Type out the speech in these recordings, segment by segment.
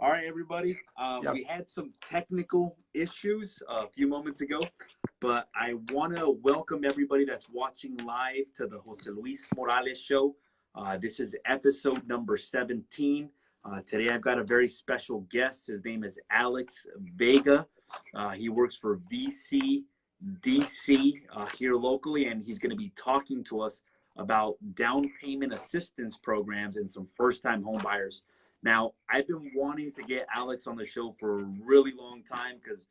All right, everybody. Yep. We had some technical issues a few moments ago, but I want to welcome everybody that's watching live to the Jose Luis Morales Show. This is episode number 17. Today I've got a very special guest. His name is Alex Vega. He works for VCCDC here locally, and he's going to be talking to us about down payment assistance programs and some first-time home buyers. Now, I've been wanting to get Alex on the show for a really long time because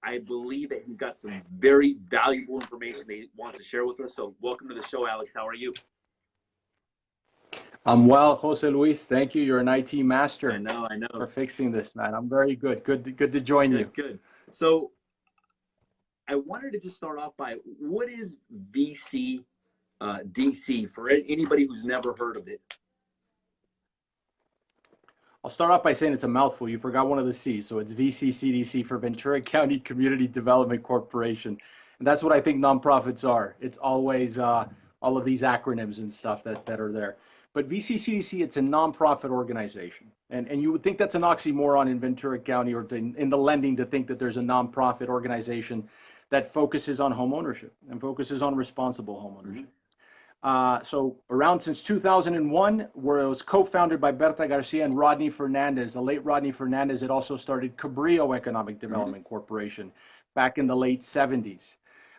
I believe that he's got some very valuable information that he wants to share with us. So welcome to the show, Alex. How are you? I'm well, Jose Luis. Thank you. You're an IT master. I know. For fixing this, man. I'm very good. Good to join you. Good. So I wanted to just start off by, what is VCDC for anybody who's never heard of it? I'll start off by saying it's a mouthful. You forgot one of the C's. So it's VCCDC for Ventura County Community Development Corporation. And that's what I think nonprofits are. It's always all of these acronyms and stuff that are there. But VCCDC, it's a nonprofit organization. And you would think that's an oxymoron in Ventura County or in the lending to think that there's a nonprofit organization that focuses on home ownership and focuses on responsible home ownership. So around since 2001, where it was co-founded by Berta Garcia and Rodney Fernandez, the late Rodney Fernandez. It also started CalBRE Economic Development Corporation back in the late 70s.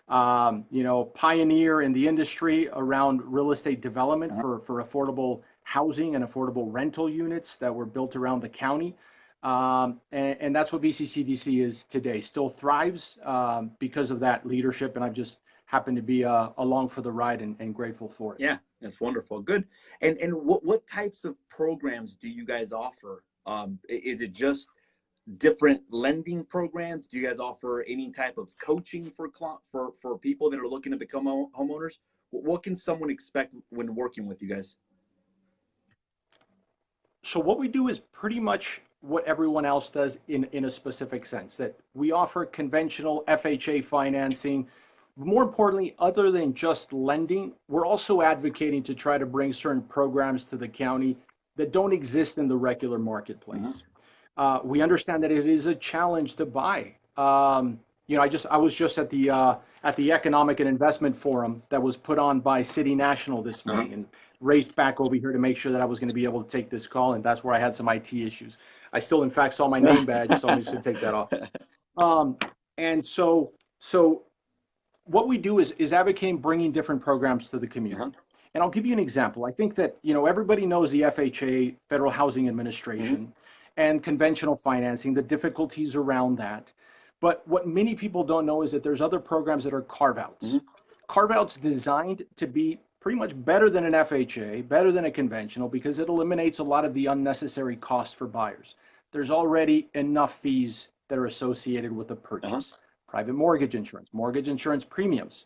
Pioneer in the industry around real estate development for affordable housing and affordable rental units that were built around the county. And that's what VCCDC is today. Still thrives because of that leadership, and I've just happened to be along for the ride and grateful for it. Yeah, that's wonderful. Good. And what types of programs do you guys offer? Is it just different lending programs? Do you guys offer any type of coaching for people that are looking to become homeowners? What can someone expect when working with you guys? So what we do is pretty much what everyone else does in a specific sense, that we offer conventional FHA financing. More importantly, other than just lending, we're also advocating to try to bring certain programs to the county that don't exist in the regular marketplace. We understand that it is a challenge to buy. I was just at the Economic and Investment Forum that was put on by City National this morning and raced back over here to make sure that I was going to be able to take this call, and that's where I had some IT issues. I still, in fact, saw my name badge, so I'm just going to take that off. And so what we do is advocating bringing different programs to the community. And I'll give you an example. I think that, everybody knows the FHA, Federal Housing Administration, and conventional financing, the difficulties around that. But what many people don't know is that there's other programs that are carve-outs. Carve-outs designed to be pretty much better than an FHA, better than a conventional, because it eliminates a lot of the unnecessary cost for buyers. There's already enough fees that are associated with the purchase. Private mortgage insurance premiums.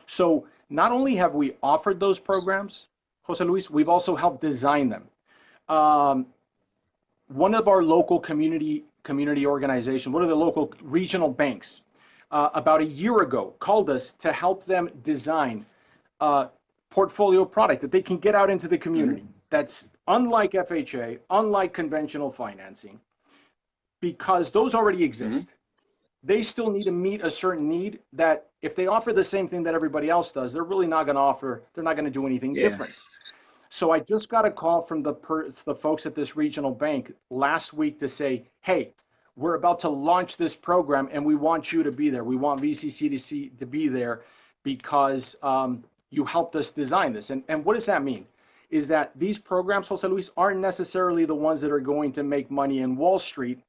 So not only have we offered those programs, Jose Luis, we've also helped design them. One of our local community organizations, one of the local regional banks, about a year ago called us to help them design a portfolio product that they can get out into the community that's unlike FHA, unlike conventional financing, because those already exist. They still need to meet a certain need that if they offer the same thing that everybody else does, they're really not going to offer, they're not going to do anything different. So I just got a call from the folks at this regional bank last week to say, hey, we're about to launch this program and we want you to be there. We want VCCDC to be there because you helped us design this. And what does that mean? Is that these programs, Jose Luis, aren't necessarily the ones that are going to make money in Wall Street.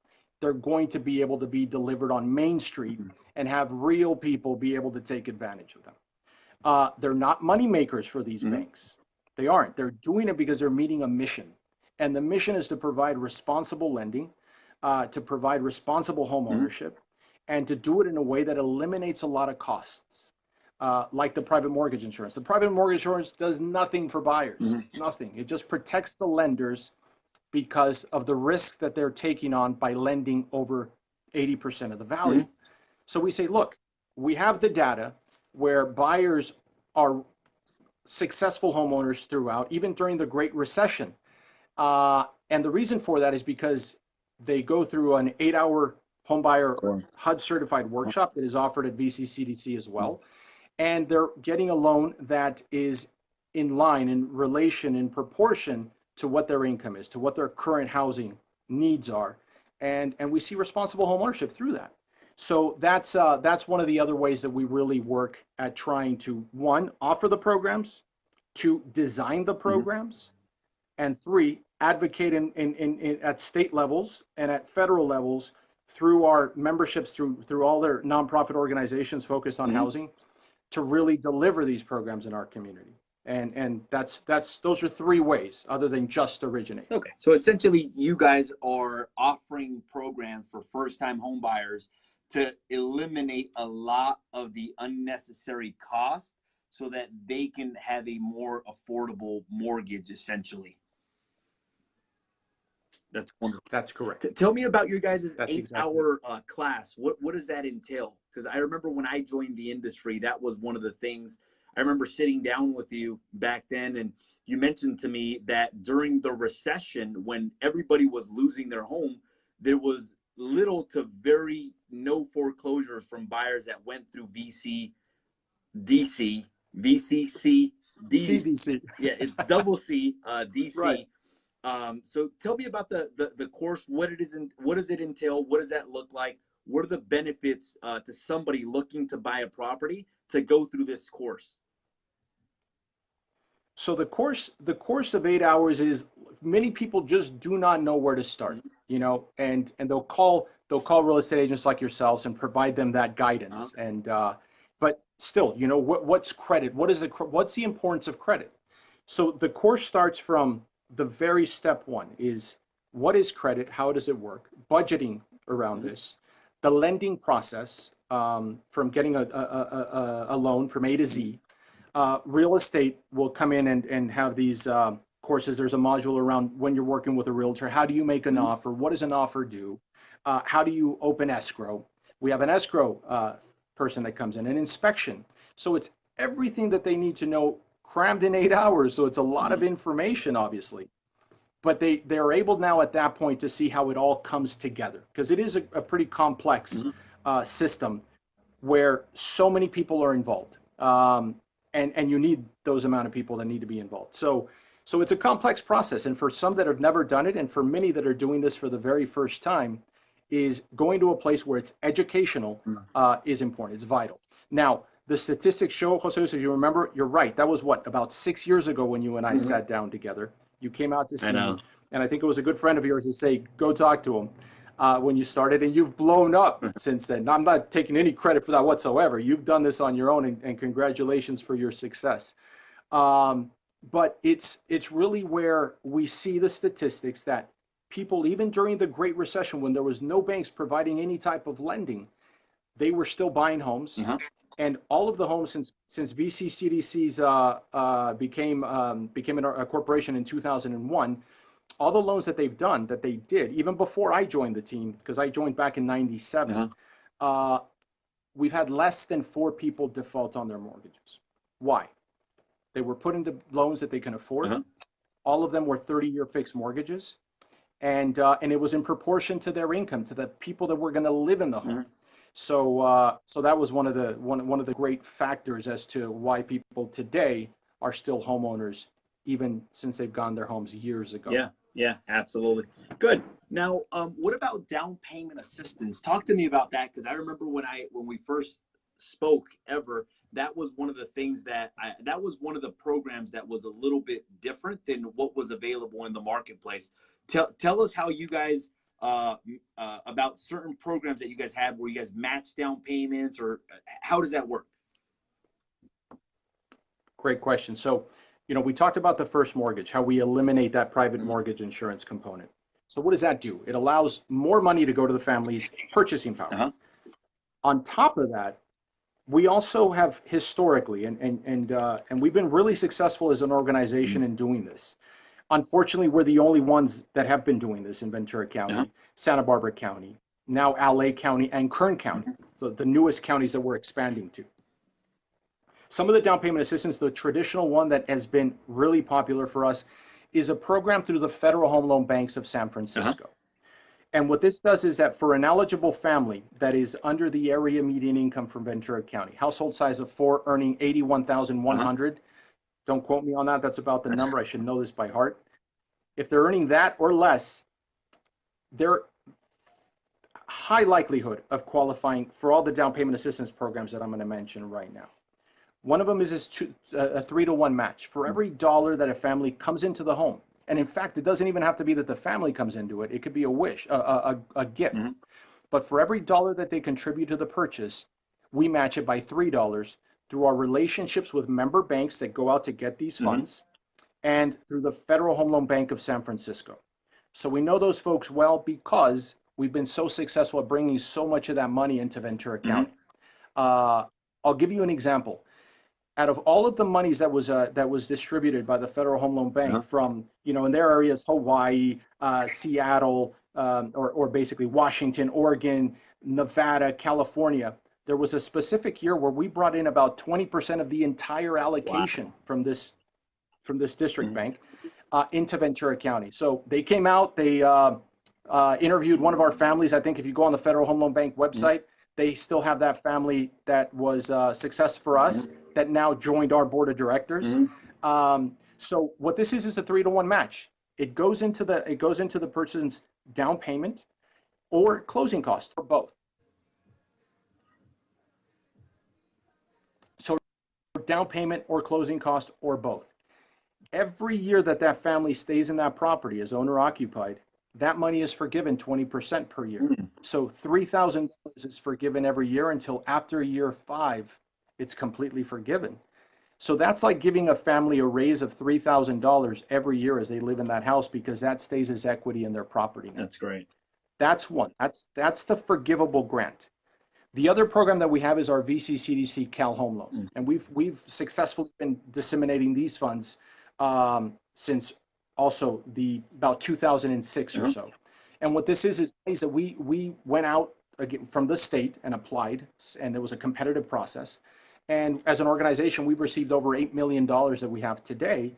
They're going to be able to be delivered on Main Street and have real people be able to take advantage of them. They're not money makers for these banks. They aren't. They're doing it because they're meeting a mission. And the mission is to provide responsible lending, to provide responsible home ownership, and to do it in a way that eliminates a lot of costs, like the private mortgage insurance. The private mortgage insurance does nothing for buyers, nothing. It just protects the lenders because of the risk that they're taking on by lending over 80% of the value. So we say, look, we have the data where buyers are successful homeowners throughout, even during the Great Recession. And the reason for that is because They go through an 8-hour homebuyer Sure. HUD certified workshop that is offered at VCCDC as well. And they're getting a loan that is in line, in relation, in proportion to what their income is, to what their current housing needs are. And we see responsible homeownership through that. So that's one of the other ways that we really work at trying to, one, offer the programs, two, design the programs, and three, advocate at state levels and at federal levels through our memberships, through all their nonprofit organizations focused on housing, to really deliver these programs in our community. And those are three ways other than just originate. Okay, so essentially you guys are offering programs for first-time home buyers to eliminate a lot of the unnecessary cost so that they can have a more affordable mortgage, essentially. That's wonderful. That's correct. Tell me about your guys' 8-hour exactly. class. What does that entail? Because I remember when I joined the industry, that was one of the things. I remember sitting down with you back then, and you mentioned to me that during the recession, when everybody was losing their home, there was little to very no foreclosures from buyers that went through VCCDC. CDC. Yeah, it's double C, DC. Right. So tell me about the course, what it is, and what does it entail? What does that look like? What are the benefits to somebody looking to buy a property to go through this course? So the course of 8 hours is, many people just do not know where to start, you know, and they'll call real estate agents like yourselves and provide them that guidance. And but still, you know, what's credit? What's the importance of credit? So the course starts from the very step one is, what is credit? How does it work? Budgeting around this, the lending process, from getting a loan from A to Z. Real estate will come in and have these courses. There's a module around when you're working with a realtor. How do you make an offer? What does an offer do? How do you open escrow? We have an escrow person that comes in, an inspection. So it's everything that they need to know crammed in 8 hours. So it's a lot of information, obviously. But they're able now at that point to see how it all comes together, because it is a pretty complex system where so many people are involved. And you need those amount of people that need to be involved. So it's a complex process. And for some that have never done it, and for many that are doing this for the very first time, is going to a place where it's educational is important. It's vital. Now, the statistics show, Jose, if you remember, you're right. That was what, about 6 years ago when you and I sat down together. You came out to see me. And I think it was a good friend of yours to say, go talk to him when you started. And you've blown up since then. I'm not taking any credit for that whatsoever. You've done this on your own, and congratulations for your success. But it's really where we see the statistics that people, even during the Great Recession, when there was no banks providing any type of lending, they were still buying homes. And all of the homes since VCCDC's became a corporation in 2001, all the loans that they've done, that they did, even before I joined the team, because I joined back in '97, we've had less than 4 people default on their mortgages. Why? They were put into loans that they can afford. All of them were 30-year fixed mortgages, and it was in proportion to their income, to the people that were going to live in the home. So that was one of the great factors as to why people today are still homeowners, even since they've gone their homes years ago. Yeah, absolutely. Good. Now, what about down payment assistance? Talk to me about that, because I remember when we first spoke ever, that was one of the things that was one of the programs that was a little bit different than what was available in the marketplace. Tell us how you guys about certain programs that you guys have where you guys match down payments, or how does that work? Great question. So, you know, we talked about the first mortgage, how we eliminate that private mortgage insurance component. So what does that do? It allows more money to go to the family's purchasing power. On top of that, we also have historically, and we've been really successful as an organization in doing this. Unfortunately, we're the only ones that have been doing this in Ventura County, Santa Barbara County, now LA County, and Kern County. So the newest counties that we're expanding to. Some of the down payment assistance, the traditional one that has been really popular for us, is a program through the Federal Home Loan Banks of San Francisco. And what this does is that for an eligible family that is under the area median income from Ventura County, household size of 4, earning 81,100. Don't quote me on that. That's about the number. I should know this by heart. If they're earning that or less, they're high likelihood of qualifying for all the down payment assistance programs that I'm going to mention right now. One of them is a 3-to-1 match. For every dollar that a family comes into the home, and in fact, it doesn't even have to be that the family comes into it. It could be a wish, a gift. But for every dollar that they contribute to the purchase, we match it by $3 through our relationships with member banks that go out to get these funds, and through the Federal Home Loan Bank of San Francisco. So we know those folks well because we've been so successful at bringing so much of that money into Ventura County. I'll give you an example. Out of all of the monies that was distributed by the Federal Home Loan Bank from, in their areas, Hawaii, Seattle, or basically Washington, Oregon, Nevada, California, there was a specific year where we brought in about 20% of the entire allocation from this district bank into Ventura County. So they came out, they interviewed one of our families. I think if you go on the Federal Home Loan Bank website, they still have that family that was a success for us that now joined our board of directors. So what this is a 3-to-1 match. It goes into the person's down payment or closing cost, or both. So down payment or closing cost or both. Every year that family stays in that property as owner occupied, that money is forgiven 20% per year. So $3,000 is forgiven every year until after year 5, it's completely forgiven. So that's like giving a family a raise of $3,000 every year as they live in that house, because that stays as equity in their property now. That's great. That's one. That's the forgivable grant. The other program that we have is our VCCDC Cal Home Loan, and we've successfully been disseminating these funds since also about 2006 or so. And what this is that we went out again from the state and applied, and there was a competitive process. And as an organization, we've received over $8 million that we have today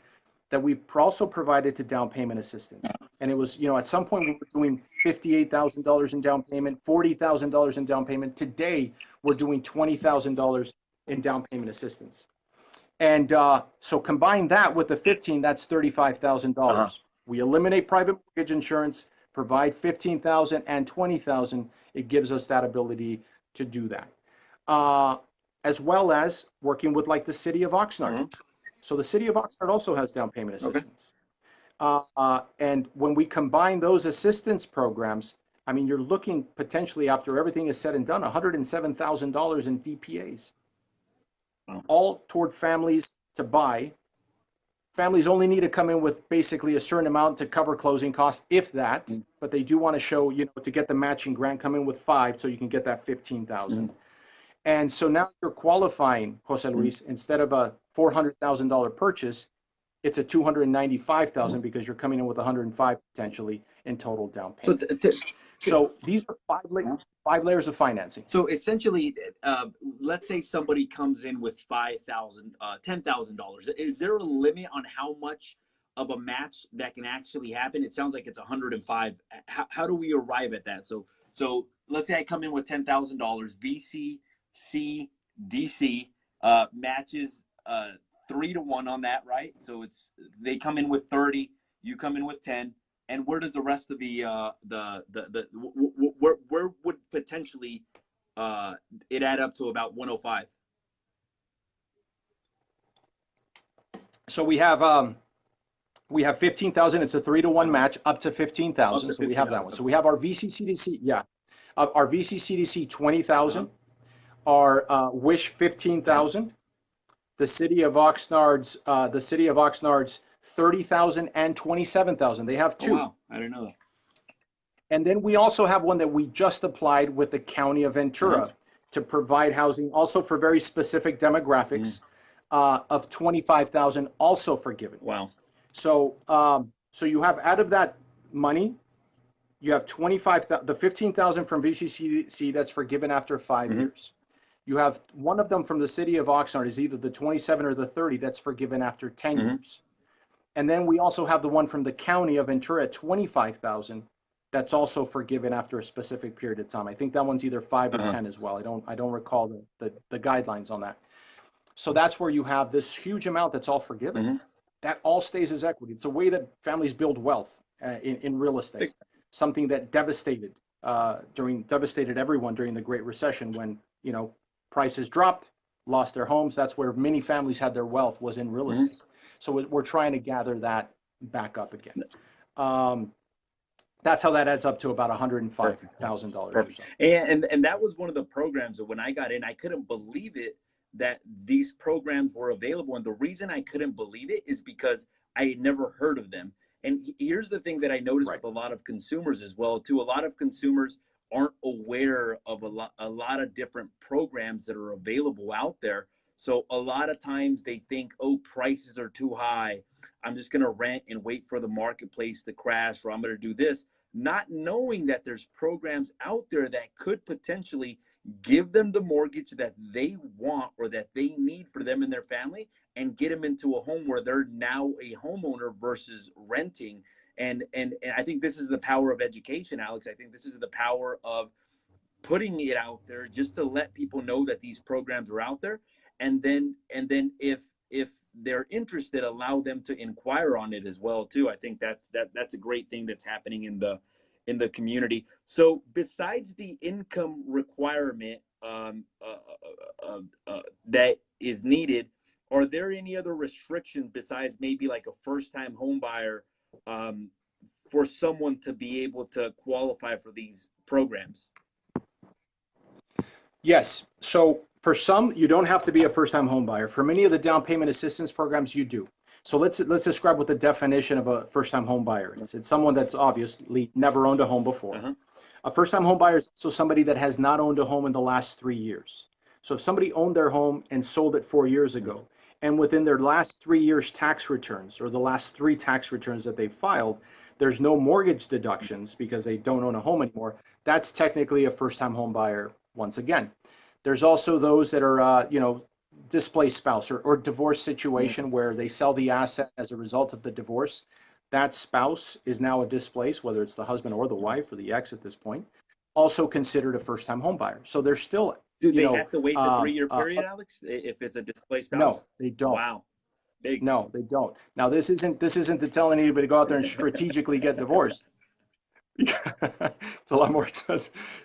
that we've also provided to down payment assistance. And it was, at some point we were doing $58,000 in down payment, $40,000 in down payment. Today, we're doing $20,000 in down payment assistance. And so combine that with the 15, that's $35,000. We eliminate private mortgage insurance, provide $15,000 and $20,000. It gives us that ability to do that. As well as working with like the city of Oxnard. So the city of Oxnard also has down payment assistance. And when we combine those assistance programs, I mean, you're looking potentially, after everything is said and done, $107,000 in DPAs. All toward families to buy. Families only need to come in with basically a certain amount to cover closing costs, if that, but they do want to show, to get the matching grant, come in with 5 so you can get that 15,000. And so now you're qualifying, Jose Luis, instead of a $400,000 purchase, it's a $295,000 because you're coming in with 105 potentially in total down payment. So these are 5 layers of financing. So essentially, let's say somebody comes in with $5,000, $10,000. Is there a limit on how much of a match that can actually happen? It sounds like it's 105. How do we arrive at that? So let's say I come in with $10,000. VCCDC matches 3-to-1 on that, right? So they come in with 30, you come in with 10, and where does the rest of where would potentially it add up to about 105? So we have 15,000. It's a 3-to-1 match up to 15,000. So we have that one. So we have our VCCDC, our VCCDC 20,000. Our Wish 15,000, the city of Oxnard's 30,000 and 27,000. They have 2. Oh, wow, I didn't know that. And then we also have one that we just applied with the county of Ventura to provide housing, also for very specific demographics, of 25,000, also forgiven. Wow. So so you have, out of that money, you have 25,000, the 15,000 from VCCDC that's forgiven after 5 years. You have one of them from the city of Oxnard is either the 27 or the 30 that's forgiven after 10 years. And then we also have the one from the county of Ventura at 25,000 that's also forgiven after a specific period of time. I think that one's either 5 or 10 as well. I don't recall the guidelines on that. So that's where you have this huge amount that's all forgiven. That all stays as equity. It's a way that families build wealth in real estate. Something that devastated everyone during the Great Recession, when prices dropped, lost their homes. That's where many families had their wealth, was in real estate. So we're trying to gather that back up again. That's how that adds up to about $105,000 or so. And that was one of the programs that when I got in, I couldn't believe it that these programs were available. And the reason I couldn't believe it is because I had never heard of them. And here's the thing that I noticed with a lot of consumers as well, too. A lot of consumers aren't aware of a lot of different programs that are available out there. So a lot of times they think, oh, prices are too high. I'm just going to rent and wait for the marketplace to crash, or I'm going to do this, not knowing that there's programs out there that could potentially give them the mortgage that they want or that they need for them and their family, and get them into a home where they're now a homeowner versus renting. And I think this is the power of education, Alex. I think this is the power of putting it out there just to let people know that these programs are out there. And then if they're interested, allow them to inquire on it as well too. I think that's a great thing that's happening in the community. So besides the income requirement that is needed, are there any other restrictions besides maybe like a first-time home buyer for someone to be able to qualify for these programs? Yes. So for some, you don't have to be a first-time home buyer. For many of the down payment assistance programs, you do. So let's describe what the definition of a first-time home buyer is. It's someone that's obviously never owned a home before. A first-time home buyer is also somebody that has not owned a home in the last 3 years. So if somebody owned their home and sold it 4 years ago, and within their last 3 years tax returns, or the last 3 tax returns that they filed, there's no mortgage deductions because they don't own a home anymore, that's technically a first-time home buyer once again. There's also those that are, displaced spouse or divorce situation where they sell the asset as a result of the divorce. That spouse is now a displaced, whether it's the husband or the wife or the ex at this point, also considered a first-time home buyer. So they're still, do they have to wait the 3-year period, Alex, if it's a displaced spouse? No, they don't. Wow. Big. No, they don't. Now, this isn't to tell anybody to go out there and strategically get divorced. It's a lot more.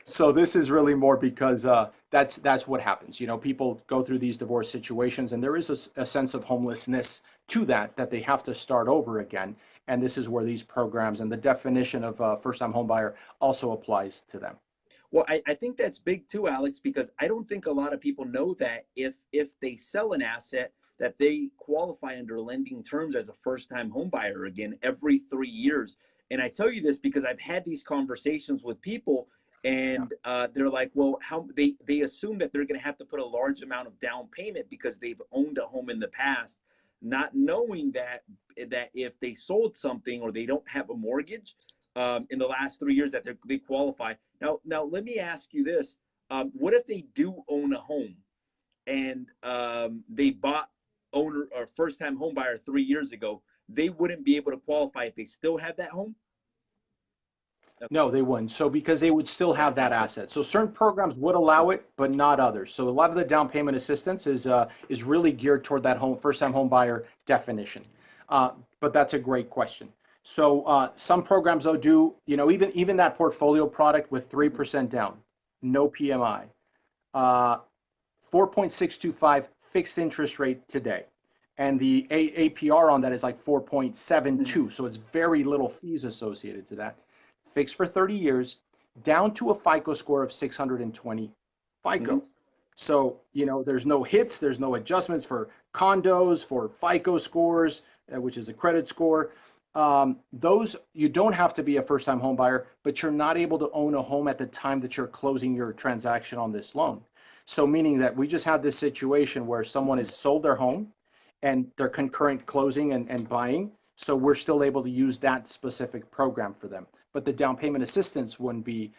So this is really more because that's what happens. People go through these divorce situations, and there is a sense of homelessness to that they have to start over again. And this is where these programs and the definition of first-time home buyer also applies to them. Well, I think that's big too, Alex, because I don't think a lot of people know that if they sell an asset, that they qualify under lending terms as a first-time home buyer again every 3 years. And I tell you this because I've had these conversations with people, and they're like, well, how they assume that they're going to have to put a large amount of down payment because they've owned a home in the past, not knowing that if they sold something or they don't have a mortgage in the last 3 years, that they qualify. Now, let me ask you this. What if they do own a home and they bought owner or first-time home buyer 3 years ago? They wouldn't be able to qualify if they still have that home? No, they wouldn't. So because they would still have that asset. So certain programs would allow it, but not others. So a lot of the down payment assistance is really geared toward that first-time home buyer definition. But that's a great question. So some programs though do, even that portfolio product with 3% down, no PMI, 4.625 fixed interest rate today. And the APR on that is like 4.72. So it's very little fees associated to that. Fixed for 30 years, down to a FICO score of 620 FICO. So, there's no hits, there's no adjustments for condos, for FICO scores, which is a credit score. Those, you don't have to be a first-time home buyer, but you're not able to own a home at the time that you're closing your transaction on this loan. So meaning that we just had this situation where someone has sold their home and they're concurrent closing and buying. So we're still able to use that specific program for them. But the down payment assistance wouldn't be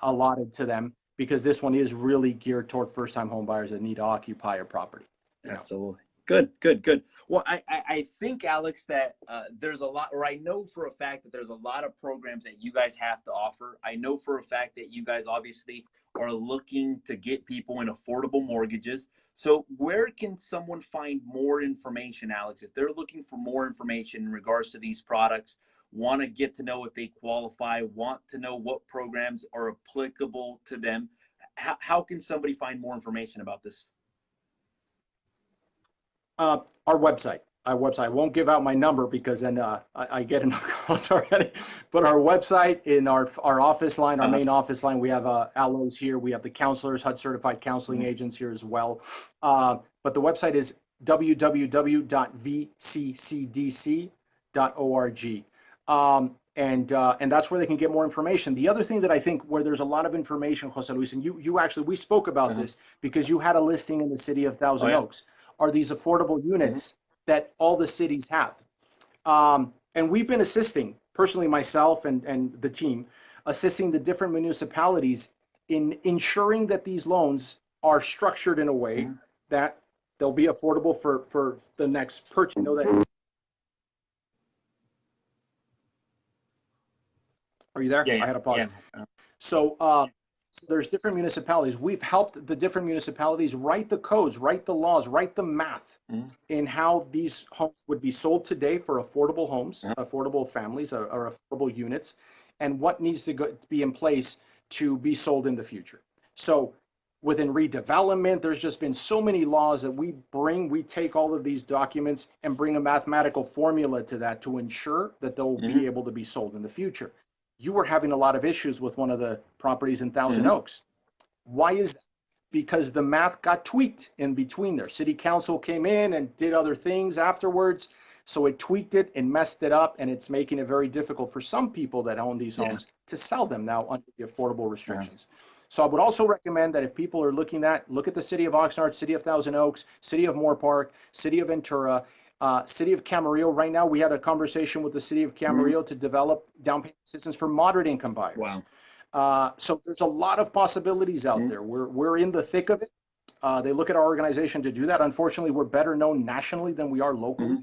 allotted to them, because this one is really geared toward first-time home buyers that need to occupy a property. Absolutely. Good, good, good. Well, I think, Alex, that there's a lot, or I know for a fact that there's a lot of programs that you guys have to offer. I know for a fact that you guys obviously are looking to get people in affordable mortgages. So where can someone find more information, Alex, if they're looking for more information in regards to these products, want to get to know if they qualify, want to know what programs are applicable to them? How can somebody find more information about this? Our website. I won't give out my number because then I get enough calls already. But our website, in our office line, our main office line, we have Aloes here. We have the counselors, HUD certified counseling agents here as well. But the website is www.vccdc.org. And that's where they can get more information. The other thing that I think where there's a lot of information, Jose Luis, and you actually, we spoke about this because you had a listing in the city of Thousand Oaks, are these affordable units that all the cities have. And we've been assisting, personally myself and the team, assisting the different municipalities in ensuring that these loans are structured in a way that they'll be affordable for the next purchase. You know that. Are you there? Yeah, I had a pause. Yeah. So there's different municipalities. We've helped the different municipalities write the codes, write the laws, write the math in how these homes would be sold today for affordable homes, affordable families, or affordable units, and what needs to be in place to be sold in the future. So within redevelopment, there's just been so many laws that we take all of these documents and bring a mathematical formula to that to ensure that they'll be able to be sold in the future. You were having a lot of issues with one of the properties in Thousand Oaks. Why is that? Because the math got tweaked in between there. City council came in and did other things afterwards. So it tweaked it and messed it up, and it's making it very difficult for some people that own these homes to sell them now under the affordable restrictions. So I would also recommend that if people are looking at, look at the city of Oxnard, city of Thousand Oaks, city of Moore Park, city of Ventura, city of Camarillo. Right now, we had a conversation with the city of Camarillo to develop down payment assistance for moderate income buyers. Wow. So there's a lot of possibilities out there. We're in the thick of it. They look at our organization to do that. Unfortunately, we're better known nationally than we are locally,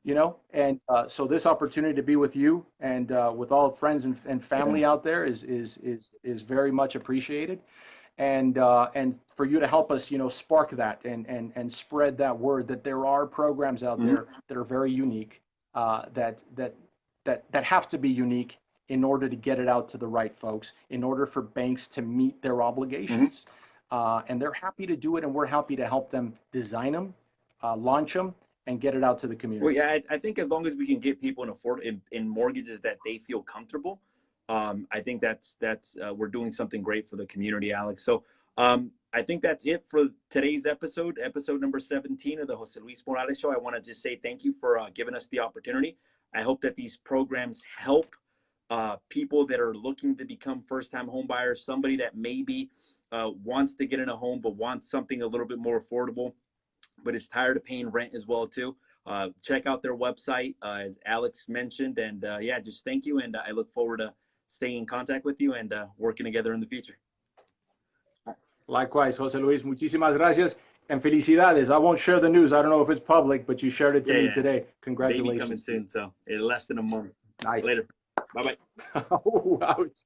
you know, and so this opportunity to be with you and with all friends and family out there is very much appreciated. And for you to help us, you know, spark that and spread that word that there are programs out there that are very unique, that have to be unique in order to get it out to the right folks, in order for banks to meet their obligations. And they're happy to do it, and we're happy to help them design them, launch them, and get it out to the community. Well, yeah, I think as long as we can get people in mortgages that they feel comfortable, I think that's we're doing something great for the community, Alex. So I think that's it for today's episode number 17 of the Jose Luis Morales Show. I want to just say thank you for giving us the opportunity. I hope that these programs help people that are looking to become first-time home buyers, somebody that maybe wants to get in a home but wants something a little bit more affordable, but is tired of paying rent as well too. Check out their website, as Alex mentioned, and yeah, just thank you, and I look forward to staying in contact with you and working together in the future. Likewise, Jose Luis, muchísimas gracias and felicidades. I won't share the news. I don't know if it's public, but you shared it to me today. Congratulations. Baby coming soon, so in less than a month. Nice. Later. Bye-bye. Oh, ouch.